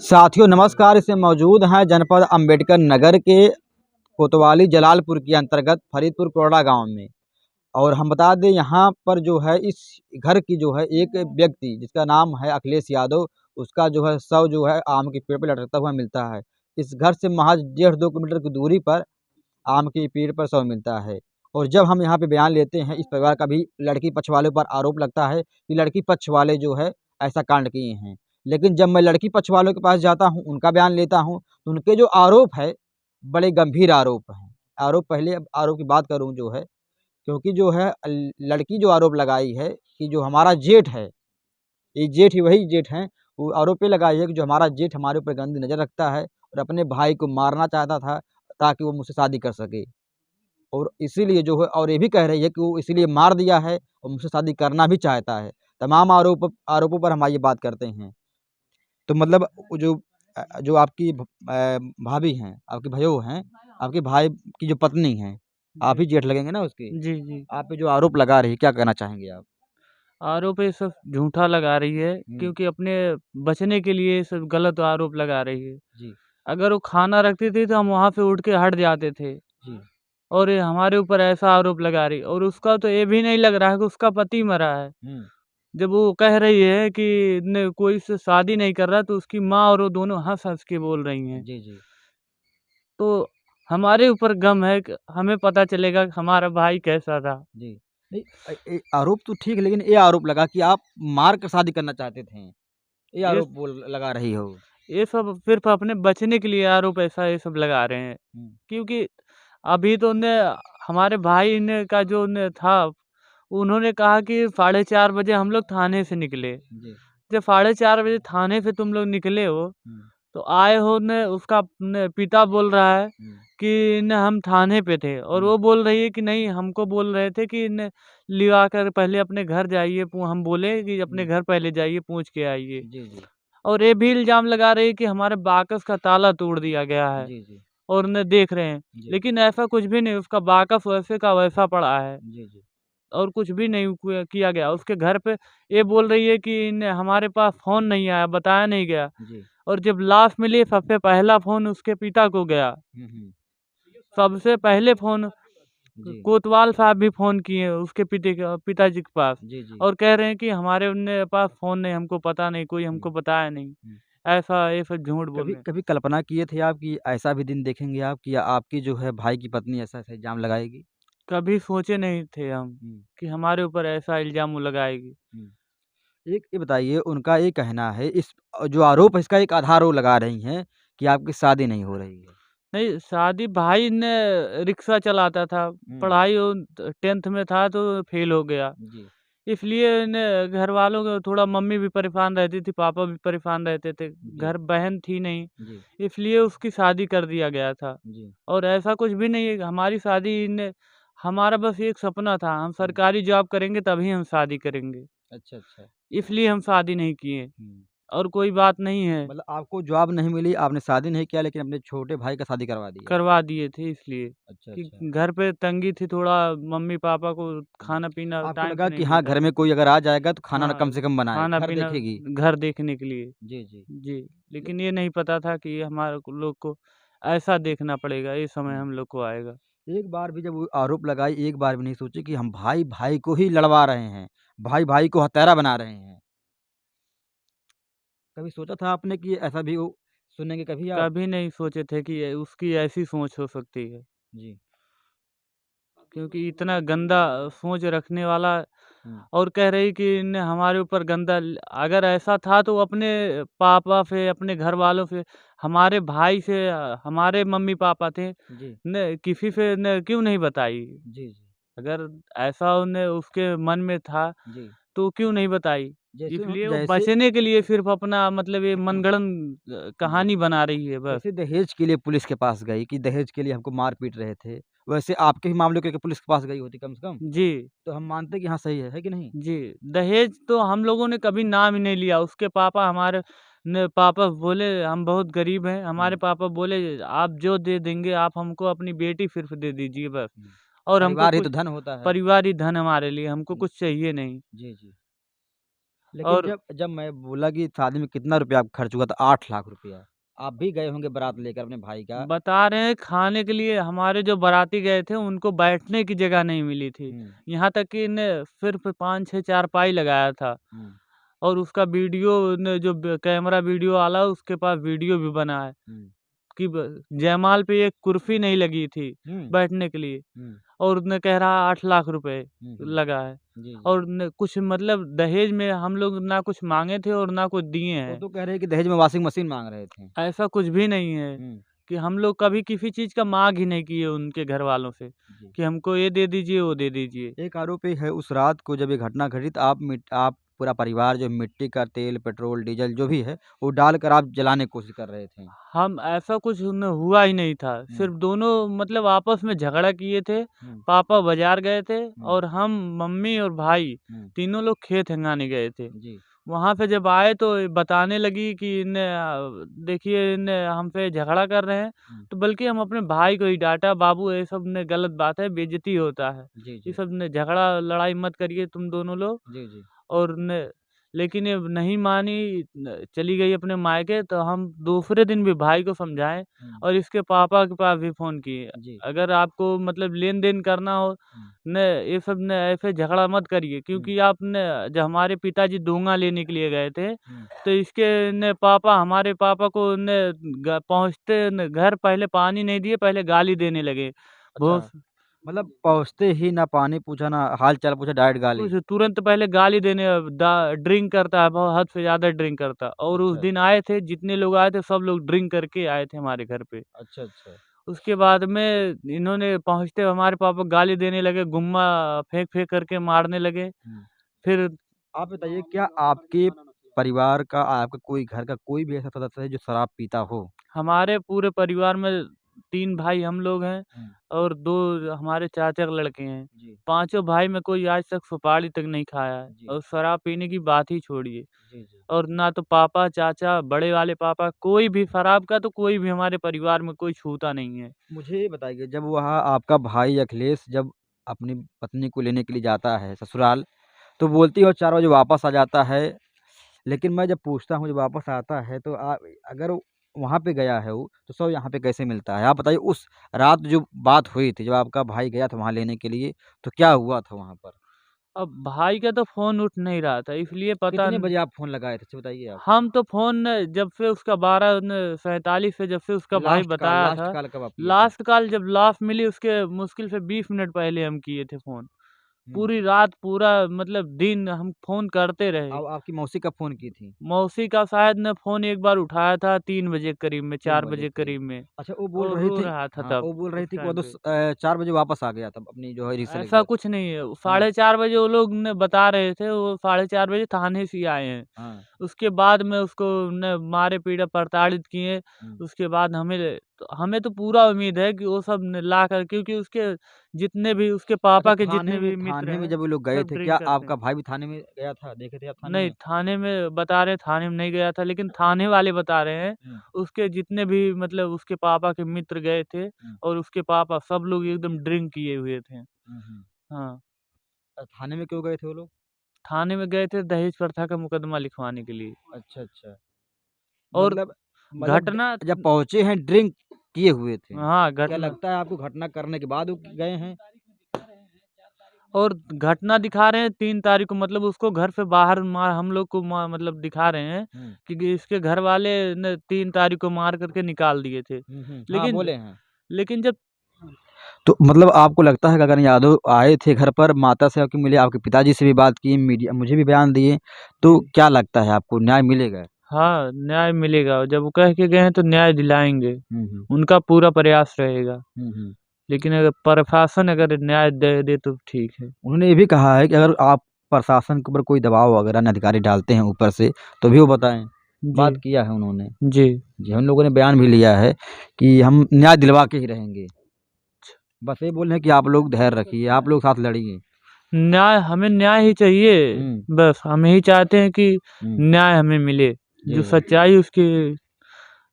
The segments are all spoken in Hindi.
साथियों नमस्कार। इसमें मौजूद हैं जनपद अंबेडकर नगर के कोतवाली जलालपुर के अंतर्गत फरीदपुर कोरडा गांव में। और हम बता दें यहाँ पर जो है इस घर की जो है एक व्यक्ति जिसका नाम है अखिलेश यादव, उसका जो है शव जो है आम के पेड़ पर लटकता हुआ मिलता है। इस घर से महज 1.5-2 किलोमीटर की दूरी पर आम के पेड़ पर शव मिलता है। और जब हम यहाँ पे बयान लेते हैं, इस परिवार का भी लड़की पक्ष वाले पर आरोप लगता है कि लड़की पक्ष वाले जो है ऐसा कांड किए हैं। लेकिन जब मैं लड़की पक्ष वालों के पास जाता हूँ, उनका बयान लेता हूँ, तो उनके जो आरोप है बड़े गंभीर आरोप हैं। पहले आरोप की बात करूँ जो है, क्योंकि जो है लड़की जो आरोप लगाई है कि जो हमारा जेठ है, ये जेठ ही वही जेठ हैं, वो आरोप ये लगाई है कि जो हमारा जेठ हमारे ऊपर गंदी नज़र रखता है और अपने भाई को मारना चाहता था ताकि वो मुझसे शादी कर सके। और इसीलिए जो है, और ये भी कह रही है कि वो इसीलिए मार दिया है और मुझसे शादी करना भी चाहता है। तमाम आरोपों पर हम आइए बात करते हैं। तो मतलब वो जो आपकी भाभी हैं, आपके भैया हैं, आपके भाई की जो पत्नी हैं, आप जी, ही जेठ लगेंगे ना उसके? जी, जी। आप पे जो आरोप लगा रही है, क्या कहना चाहेंगे आप? आरोप ये सब झूठा लगा रही है हुँ, क्योंकि अपने बचने के लिए ये सब गलत आरोप लगा रही है। जी, अगर वो खाना रखती थी तो हम वहाँ से उठ के हट जाते थे जी, और ये हमारे ऊपर ऐसा आरोप लगा रही है और उसका तो ये भी नहीं लग रहा है कि उसका पति मरा है। हुँ, जब वो कह रही है कि न कोई से शादी नहीं कर रहा तो उसकी माँ और वो दोनों हँस-हँस के बोल रही हैं। जी, जी, तो हमारे ऊपर गम है कि हमें पता चलेगा कि हमारा भाई कैसा था। जी। नहीं आरोप तो ठीक है, लेकिन ये आरोप लगा कि आप मार कर शादी करना चाहते थे। ये ये आरोप बोल लगा रही हो। ये सब सिर्फ़ अपने बचने के लिए आरोप ऐसा ये सब लगा रहे हैं। हुँ, क्योंकि अभी तो ने हमारे भाई ने का जो ने था, उन्होंने कहा कि 4:30 बजे हम लोग थाने से निकले। जी, जब 4:30 बजे थाने से तुम लोग निकले हो, हुँ, तो आए हो ने उसका ने पिता बोल रहा है हुँ, कि न हम थाने पे थे और हुँ, वो बोल रही है कि नहीं हमको बोल रहे थे कि न लिवा कर पहले अपने घर जाइए हम बोले कि अपने हुँ, घर पहले जाइए पूछ के आइए। जी, जी, और ये भी इल्ज़ाम लगा रही है कि हमारे बाकस का ताला तोड़ दिया गया है जी, जी, और उन्हें देख रहे हैं। जी, लेकिन ऐसा कुछ भी नहीं, उसका बाकस वैसे का वैसा पड़ा है जी, जी, और कुछ भी नहीं किया गया। उसके घर पे ये बोल रही है कि न हमारे पास फ़ोन नहीं आया, बताया नहीं गया जी, और जब लाश मिली सबसे पहला फ़ोन उसके पिता को गया। हुँ, हुँ, सबसे पहले फ़ोन जी, कोतवाल साहब भी फ़ोन किए उसके पिताजी के पास जी, जी, और कह रहे हैं कि हमारे उनने पास फ़ोन नहीं, हमको पता नहीं, कोई हुँ, हमको बताया नहीं। हुँ। ऐसा ये सब झूठ बोल कभी रहे हैं। कभी कल्पना किए थे आप कि ऐसा भी दिन देखेंगे आप कि आपकी जो है भाई की पत्नी ऐसा-ऐसा इल्ज़ाम लगाएगी? कभी सोचे नहीं थे हम हुँ, कि हमारे ऊपर ऐसा इल्ज़ाम वो लगाएगी। हुँ। एक ये बताइए, उनका ये कहना है जो आरोप है इसका एक आधार वो लगा रही हैं कि आपकी शादी नहीं हो रही है। नहीं, शादी भाई ने रिक्शा चलाता था, हुँ, पढ़ाई वो 10th में था तो फ़ेल हो गया। जी, इसलिए ने घरवालों को थोड़ा मम्मी भी परेशान रहती थी, पापा भी परेशान रहते थे। जी, घर बहन थी नहीं, जी, इसलिए उसकी शादी कर दिया गया था। जी, और ऐसा कुछ भी नहीं है, हमारी शादी ने हमारा बस एक सपना था, हम हुँ। सरकारी जॉब करेंगे तभी हम शादी करेंगे। अच्छा, अच्छा। इसलिए हम शादी नहीं किए हुँ। और कोई बात नहीं है। मतलब आपको जॉब नहीं मिली, आपने शादी नहीं किया लेकिन अपने छोटे भाई का शादी करवा दिया। करवा दिए थे इसलिए अच्छा, कि अच्छा। घर पे तंगी थी थोड़ा मम्मी-पापा को हुँ। खाना-पीना आपको टाइम लगा से नहीं कि हाँ, मिलता घर में था। कोई अगर आ जाएगा तो खाना ना हाँ, कम से कम बनाए, घर खाना-पीना देखेगी। घर देखने के लिए। जी, जी। जी, ले लेकिन ये नहीं पता था कि हमारे को लोग को ऐसा देखना पड़ेगा, ये समय हुँ। हम लोग को आएगा। एक बार भी जब वो आरोप लगाई, एक बार भी नहीं सोचे कि हम भाई-भाई को ही लड़वा रहे हैं, भाई-भाई को हत्यारा बना रहे हैं। कभी सोचा था आपने कि ऐसा भी हो सुनेंगे कभी आप? कभी नहीं सोचे थे कि ये उसकी ऐसी सोच हो सकती है, जी। क्योंकि इतना गंदा सोच रखने वाला हुँ, और कह रही कि ने हमारे ऊपर गंदा अगर ऐसा था तो अपने पापा से, अपने घरवालों से, हमारे भाई से हमारे मम्मी-पापा थे, जी। ने किसी से ने क्यों नहीं बताई? जी, जी। अगर ऐसा उन्हें उसके मन में था, जी। तो क्यों नहीं बताई? इसलिए वो जैसे बचने के लिए सिर्फ़ अपना मतलब ये मनगढ़ंत जी। कहानी बना रही है बस। जैसे दहेज के लिए पुलिस के पास गई कि दहेज के लिए हमको मार पीट रहे थे, वैसे आपके भी मामले को लेके पुलिस के पास गई होती कम से कम, जी। तो हम मानते हैं कि हाँ, सही है कि नहीं? जी, दहेज तो हम लोगों ने कभी नाम ही नहीं लिया। उसके पापा हमारे ने पापा बोले हम बहुत गरीब हैं। हमारे हुँ, पापा बोले आप जो दे देंगे आप हमको अपनी बेटी सिर्फ़ दे दीजिए बस। हुँ। और हमको परिवार ही कुछ तो धन होता है। परिवार ही धन हमारे लिए, हमको हुँ, कुछ चाहिए नहीं। जी, जी। लेकिन और जब जब मैं बोला कि शादी में कितना रुपया खर्च हुआ, तो 8 लाख रुपया। आप भी गए होंगे बारात लेकर अपने भाई का। बता रहे हैं खाने के लिए हमारे जो बाराती गए थे उनको बैठने की जगह नहीं मिली थी। हुँ, यहाँ तक कि इन्हें सिर्फ़ 5-6 चारपाई लगाया था हुँ, और उसका वीडियो ने जो ब कैमरा वीडियो वाला उसके पास वीडियो भी बना है हुँ, कि ब जयमाल पे एक कुर्सी नहीं लगी थी हुँ, बैठने के लिए हुँ, और उसने कह रहा 8 लाख रुपए हुँ, हुँ। लगा है जी, जी। और न कुछ मतलब दहेज में हम लोग ना कुछ माँगे थे और ना कुछ दिए वो हैं। तो कह रहे हैं कि दहेज में वॉशिंग मशीन माँग रहे थे। ऐसा कुछ भी नहीं है हुँ, कि हम लोग कभी किसी चीज़ का माँग ही नहीं किए उनके घरवालों से जी। कि हमको ये दे दीजिए, वो दे दीजिए। एक आरोपी है, उस रात को जब ये घटना घटी, तो आप पूरा परिवार जो मिट्टी का तेल, पेट्रोल, डीज़ल जो भी है, वो डालकर आप जलाने की कोशिश कर रहे थे। हम ऐसा कुछ न हुआ ही नहीं था। हुँ, सिर्फ़ दोनों मतलब आपस में झगड़ा किए थे। हुँ, पापा बाज़ार गए थे हुँ, और हम, मम्मी और भाई हुँ। तीनों लोग खेत हंगाने गए थे। जी, वहाँ पे जब आए तो ये बताने लगी कि देखिए इन्हें हम पे झगड़ा कर रहे हैं। हुँ। तो बल्कि हम अपने भाई को ही डाँटा, बाबू ये सब ने गलत बात है, बेइज़्ज़ती होता है। जी, ये जी। सब ने झगड़ा लड़ाई मत करिए तुम दोनों लोग। जी, जी। और न लेकिन ये नहीं मानी, चली गई अपने मायके। तो हम दूसरे दिन भी भाई को समझाए हुँ, और इसके पापा के पास भी फ़ोन किए। जी। अगर आपको मतलब लेन-देन करना हो, हुँ, न ये सब न ऐसे झगड़ा मत करिए हुँ, क्योंकि आपने जब हमारे पिताजी डोंगा लेने के लिए गए थे, हुँ। तो इसके न पापा हमारे पापा को न ग पहुँचते न घर पहले पानी नहीं दिए, पहले गाली देने लगे। अच्छा, बहुत मतलब पहुँचते ही ना पानी पूछा, ना हाल-चाल पूछा, डायरेक्ट गाली। कुछ तुरंत पहले गाली देने ड्रिंक करता है, बहुत हद से ज़्यादा ड्रिंक करता है और उस अच्छा, दिन आए थे, जितने लोग आए थे सब लोग ड्रिंक करके आए थे हमारे घर पे। अच्छा, अच्छा। उसके बाद में इन्होंने पहुँचते हमारे पापा गाली देने लगे, गुम्मा फेंक-फेंक करके मारने लगे। हुँ। फिर आप बताइए, क्या आपके परिवार का, आपके कोई घर का कोई भी ऐसा सदस्य है जो शराब पीता हो? हमारे पूरे परिवार में 3 भाई हम लोग हैं हुँ, और 2 हमारे चाचा के लड़के हैं। जी, पाँचों भाई में कोई आज तक सुपारी तक नहीं खाया है जी, और शराब पीने की बात ही छोड़िए। जी, जी। और ना तो पापा, चाचा, बड़े वाले पापा कोई भी शराब का तो कोई भी हमारे परिवार में कोई छूता नहीं है। मुझे ये बताइए, जब वहाँ आपका भाई अखिलेश जब अपनी पत्नी को लेने के लिए जाता है ससुराल, तो बोलती है वो 4 बजे वापस आ जाता है। लेकिन मैं जब पूछता हूँ, जब वापस आता है, तो अगर वहाँ पे गया है वो, तो सब यहाँ पे कैसे मिलता है? आप बताइए, उस रात जो बात हुई थी, जब आपका भाई गया था वहाँ लेने के लिए, तो क्या हुआ था वहाँ पर? अब भाई का तो फ़ोन उठ नहीं रहा था इसलिए पता कितने न बजे आप फ़ोन लगाए थे? अच्छा बताइए आप। हम तो फ़ोन जब से उसका 12 न 47 से जब से उसका भाई बताया लास्ट था, कॉल कब आप किए थे? लास्ट कॉल जब लास्ट मिली उसके मुश्किल से 20 मिनट पहले हम किए थे फ़ोन। हुँ। पूरी रात, पूरा मतलब दिन हम फ़ोन करते रहे। अब आपकी मौसी कब फ़ोन की थी? मौसी का शायद ने फ़ोन एक बार उठाया था 3 बजे के करीब में, 3 4 बजे बजे के करीब। करीब में। अच्छा, वो बोल वो रही रो थी, रहा था हाँ, तब, वो बोल रही उस थी कि वो टाइम पे। 4 बजे वापस आ गया था अपनी जो है रिश्ता ऐसा लेकर। कुछ नहीं है, हाँ, 4:30 बजे वो लोग ने बता रहे थे, वो 4:30 बजे थाने से ही आए हैं। हाँ। उसके बाद में उसको ने मारे पीटे, प्रताड़ित किए। हुँ। उसके बाद हमें तो पूरा उम्मीद है कि वो सब न लाकर, क्योंकि उसके जितने भी उसके अच्छा, पापा के जितने भी मित्र थाने में हैं, जब वो लोग गए सब थे, क्या ड्रिंक करते आपका हैं। भाई भी थाने में गया था? देखे थे आप थाने नहीं, में? थाने में बता रहे हैं, थाने में नहीं गया था, लेकिन थाने वाले बता रहे हैं, हुँ, उसके जितने भी मतलब उसके पापा के मित्र गए थे हुँ, और उसके पापा सब लोग एकदम ड्रिंक किए हुए थे। हुँ, हुँ। हाँ, थाने में क्यों गए थे वो लोग? थाने में गए थे दहेज प्रथा का मुकदमा लिखवाने के लिए। अच्छा, अच्छा। और मतलब ज घटना जब पहुँचे हैं, ड्रिंक किए हुए थे। हाँ, क्या घटना लगता है आपको, घटना करने के बाद वो गए हैं? और घटना दिखा रहे हैं 3 तारीख को, मतलब उसको घर से बाहर मार हम लोग को मतलब दिखा रहे हैं हुँ, कि इसके घर वाले ने 3 तारीख को मार करके निकाल दिए थे। हुँ, हुँ। हाँ, लेकिन बोले हैं। लेकिन जब तो मतलब आपको लगता है कि अगर यादव आए थे घर पर, माता से आके मिले, आपके पिताजी से भी बात की, मीडिया मुझे भी बयान दिए, तो क्या लगता है आपको, न्याय मिलेगा? हाँ, न्याय मिलेगा और जब वो कह के गए हैं तो न्याय दिलाएँगे। हुँ, हुँ। उनका पूरा प्रयास रहेगा। हुँ, हुँ। लेकिन अगर प्रशासन अगर न्याय दे दे तो ठीक है। उन्होंने ये भी कहा है कि अगर आप प्रशासन के ऊपर कोई दबाव वगैरह अन्य अधिकारी डालते हैं ऊपर से, तो भी वो बताएँ। जी, बात किया है उन्होंने। जी। जी, हम लोगों ने बयान भी लिया है कि हम न्याय दिलवा के ही रहेंगे। बस ये बोल रहे हैं कि आप लोग धैर्य रखिए, आप लोग साथ लड़िए। हमें न्याय ही चाहिए। हुँ, बस हम यही चाहते हैं कि हुँ। न्याय हमें मिले। जी, जो जी। सच्चाई उसकी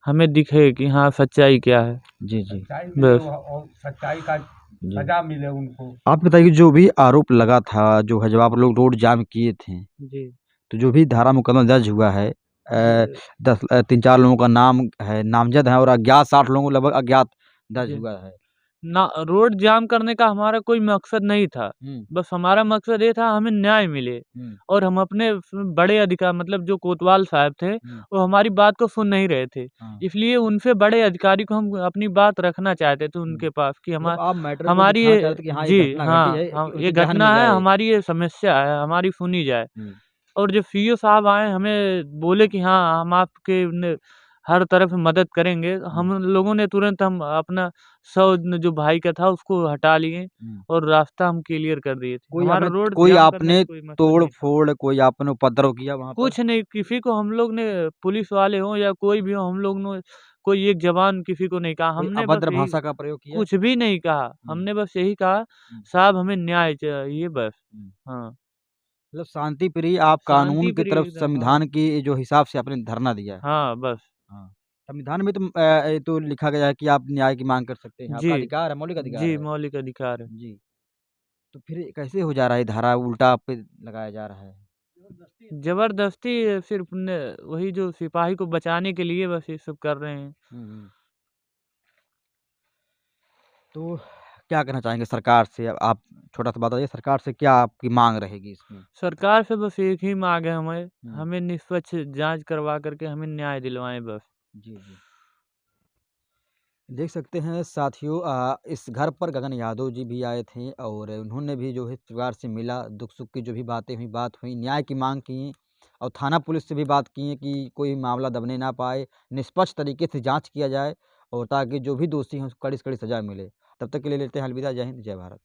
हमें दिखे कि हाँ, सच्चाई क्या है। जी, जी। सच्चाई मिले बस। और सच्चाई का जी। सजा मिले उनको। आप बताइए कि जो भी आरोप लगा था, जो है जब आप लोग रोड जाम किए थे, जी। तो जो भी धारा मुकदमा दर्ज हुआ है, जी, 3-4 लोगों का नाम है, नामज़द है और अज्ञात 60 लोगों को लगभग अज्ञात दर्ज जी। हुआ है। ना रोड जाम करने का हमारा कोई मकसद नहीं था। हुँ, बस हमारा मकसद ये था हमें न्याय मिले हुँ, और हम अपने बड़े अधिकार मतलब जो कोतवाल साहब थे, हुँ, वो हमारी बात को सुन नहीं रहे थे। हाँ, इसलिए उनसे बड़े अधिकारी को हम अपनी बात रखना चाहते थे हुँ। उनके पास कि मतलब आप मैटर को हमारी दिखाना चाह रहे ये थे कि हाँ, ये जी, घटना घटी हाँ, है कि हाँ, ये उचित बयान मिल घटना है, जाए। हमारी ये समस्या है, हमारी सुनी जाए। हुँ, और जब सीईओ साहब आए हमें बोले कि हाँ, हम आपके न हर तरफ मदद करेंगे। हुँ, हम लोगों ने तुरंत हम अपना 100 न जो भाई का था उसको हटा लिए हुँ। और रास्ता हम क्लियर कर दिए थे। हमारा रोड कोई जाम करने का आपने कोई मकसद नहीं था। तोड़-फोड़, कोई आपने उपद्रव किया वहाँ पर? कुछ नहीं, किसी को हम लोग ने पुलिस वाले हों या कोई भी हो, हम लोग ने कोई एक ज़बान किसी को नहीं कहा। कोई हमने बस अभद्र यही भाषा का प्रयोग किया? कुछ भी नहीं कहा। हुँ, हमने बस यही कहा, हुँ, साहब हमें न्याय चाहिए बस। हुँ। हाँ, मतलब शांति प्रिय, आप कानून शांति की प्रिय तरफ, एकदम हाँ। संविधान की जो हिसाब से आपने धरना दिया है। हाँ, बस। हाँ, संविधान में तो ये तो लिखा गया है कि आप न्याय की माँग कर सकते हैं, आपका जी। अधिकार है, मौलिक अधिकार जी, है। मौलिक अधिकार है। जी, तो फिर ये कैसे हो जा रहा है, ये धारा उल्टा आप पे लगाया जा रहा है? ज़बरदस्ती सिर्फ़ न वही जो सिपाही को बचाने के लिए बस ये सब कर रहे हैं। हुँ, हुँ। तो क्या कहना चाहेंगे सरकार से? आप छोटा-सा बताइए, सरकार से क्या आपकी माँग रहेगी इसमें? सरकार से बस एक ही माँग है हमें, हुँ, हमें निष्पक्ष जाँच करवा कर के हमें न्याय दिलवाएँ बस। जी, जी। देख सकते हैं साथियों, इस घर पर गगन यादव जी भी आए थे और उन्होंने भी जो है परिवार से मिला, दुख-सुख की जो भी बातें हुई, बात हुई, न्याय की माँग की और थाना पुलिस से भी बात की है कि कोई मामला दबने ना पाए, निष्पक्ष तरीके से जाँच किया जाए और ताकि जो भी दोषी हैं उसको कड़ी से कड़ी सज़ा मिले। तब तक के लिए लेते हैं अलविदा। जय हिंद, जय भारत।